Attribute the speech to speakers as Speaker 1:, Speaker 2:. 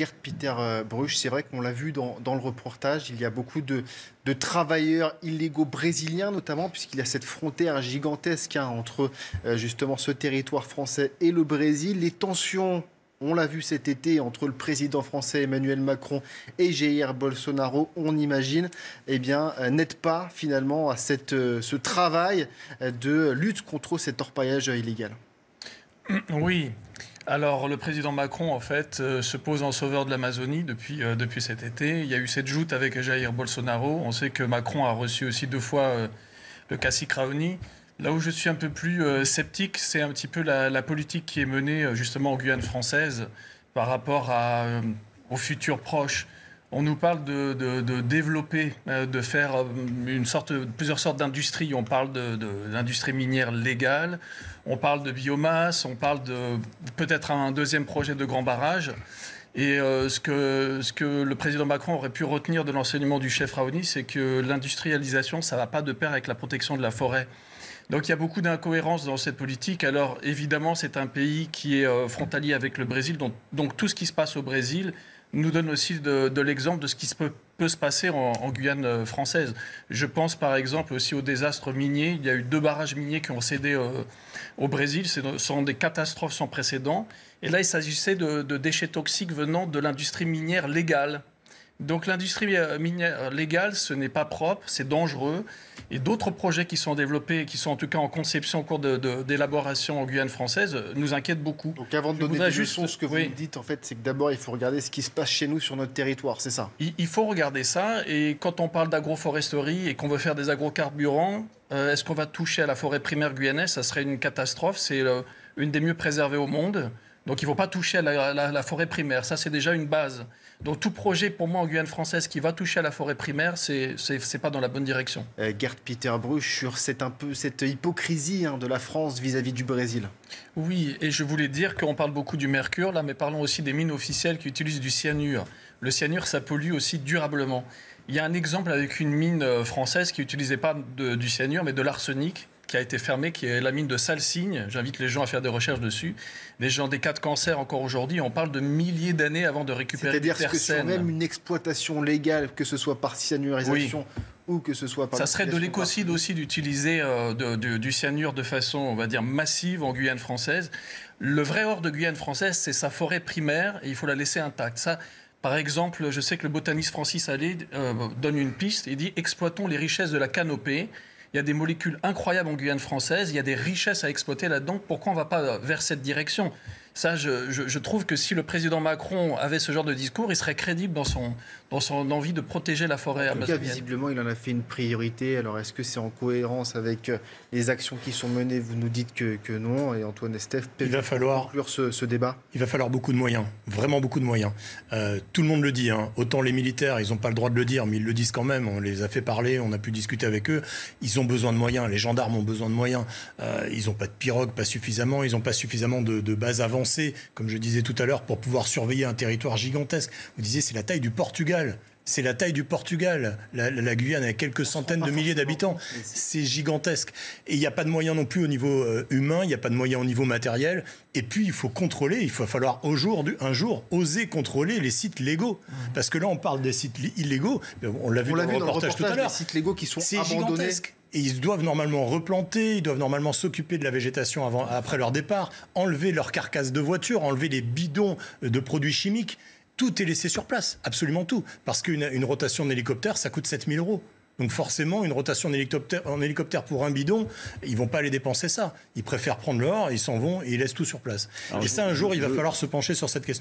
Speaker 1: Gerd Peter Bruch, c'est vrai qu'on l'a vu dans le reportage, il y a beaucoup de travailleurs illégaux brésiliens notamment, puisqu'il y a cette frontière gigantesque entre justement ce territoire français et le Brésil. Les tensions, on l'a vu cet été, entre le président français Emmanuel Macron et Jair Bolsonaro, on imagine, n'aident pas finalement à ce travail de lutte contre cet orpaillage illégal.
Speaker 2: Oui. Alors, le président Macron, en fait, se pose en sauveur de l'Amazonie depuis cet été. Il y a eu cette joute avec Jair Bolsonaro. On sait que Macron a reçu aussi 2 fois le cacique Raoni. Là où je suis un peu plus sceptique, c'est un petit peu la politique qui est menée justement en Guyane française par rapport aux futurs proches. On nous parle de développer, de faire plusieurs sortes d'industries. On parle d'industrie minière légale, on parle de biomasse, on parle de peut-être un deuxième projet de grand barrage. Et ce que le président Macron aurait pu retenir de l'enseignement du chef Raoni, c'est que l'industrialisation, ça ne va pas de pair avec la protection de la forêt. Donc il y a beaucoup d'incohérences dans cette politique. Alors évidemment, c'est un pays qui est frontalier avec le Brésil, donc tout ce qui se passe au Brésil nous donne aussi de l'exemple de ce qui peut se passer en Guyane française. Je pense par exemple aussi au désastre minier. Il y a eu 2 barrages miniers qui ont cédé au Brésil. Ce sont des catastrophes sans précédent. Et là, il s'agissait de déchets toxiques venant de l'industrie minière légale. Donc l'industrie minière légale, ce n'est pas propre, c'est dangereux. Et d'autres projets qui sont développés, qui sont en tout cas en conception, en cours d'élaboration en Guyane française, nous inquiètent beaucoup.
Speaker 1: Donc avant de donner des leçons, ce que vous me dites, en fait, c'est que d'abord, il faut regarder ce qui se passe chez nous, sur notre territoire, c'est ça?
Speaker 2: Il faut regarder ça. Et quand on parle d'agroforesterie et qu'on veut faire des agrocarburants, est-ce qu'on va toucher à la forêt primaire guyanaise? Ça serait une catastrophe. C'est une des mieux préservées au monde. Donc il ne faut pas toucher à la forêt primaire. Ça, c'est déjà une base. Donc tout projet, pour moi, en Guyane française qui va toucher à la forêt primaire, c'est pas dans la bonne direction.
Speaker 1: Gerd Peter Bruch, sur cette hypocrisie de la France vis-à-vis du Brésil.
Speaker 2: Oui, et je voulais dire qu'on parle beaucoup du mercure, là, mais parlons aussi des mines officielles qui utilisent du cyanure. Le cyanure, ça pollue aussi durablement. Il y a un exemple avec une mine française qui n'utilisait pas du cyanure, mais de l'arsenic, qui a été fermée, qui est la mine de Salsigne. J'invite les gens à faire des recherches dessus. Des cas de cancer encore aujourd'hui, on parle de milliers d'années avant de récupérer du tersène.
Speaker 1: C'est-à-dire que sur même une exploitation légale, que ce soit par cyanurisation ou que ce soit par...
Speaker 2: Ça serait de l'écocide aussi d'utiliser du cyanure de façon, on va dire, massive en Guyane française. Le vrai or de Guyane française, c'est sa forêt primaire et il faut la laisser intacte. Ça, par exemple, je sais que le botaniste Francis Allais donne une piste. Il dit « Exploitons les richesses de la canopée ». Il y a des molécules incroyables en Guyane française, il y a des richesses à exploiter là-dedans. Pourquoi on ne va pas vers cette direction? Ça, je trouve que si le président Macron avait ce genre de discours, il serait crédible dans son envie de protéger la forêt amazonienne.
Speaker 1: Visiblement, il en a fait une priorité. Alors, est-ce que c'est en cohérence avec les actions qui sont menées? Vous nous dites que non. Et Antoine Estève,
Speaker 3: il va falloir
Speaker 1: conclure ce débat.
Speaker 3: Il va falloir beaucoup de moyens, vraiment beaucoup de moyens. Tout le monde le dit. Autant les militaires, ils n'ont pas le droit de le dire, mais ils le disent quand même. On les a fait parler, on a pu discuter avec eux. Ils ont besoin de moyens. Les gendarmes ont besoin de moyens. Ils n'ont pas de pirogues, pas suffisamment. Ils n'ont pas suffisamment de bases avancées, comme je disais tout à l'heure, pour pouvoir surveiller un territoire gigantesque. Vous disiez, c'est la taille du Portugal. C'est la taille du Portugal. La Guyane a quelques centaines de milliers d'habitants. C'est gigantesque. Et il n'y a pas de moyens non plus au niveau humain, il n'y a pas de moyens au niveau matériel. Et puis, il faut contrôler, il va falloir un jour oser contrôler les sites légaux. Parce que là, on parle des sites illégaux. On l'a vu dans le reportage tout à l'heure.
Speaker 1: Les sites légaux qui sont abandonnés.
Speaker 3: Gigantesque. Et ils doivent normalement replanter, ils doivent normalement s'occuper de la végétation après leur départ, enlever leurs carcasses de voitures, enlever les bidons de produits chimiques. Tout est laissé sur place, absolument tout. Parce qu'une rotation d'hélicoptère, ça coûte 7 000 €. Donc forcément, une rotation en hélicoptère pour un bidon, ils ne vont pas aller dépenser ça. Ils préfèrent prendre l'or, ils s'en vont et ils laissent tout sur place. Et ça, un jour, il va falloir se pencher sur cette question.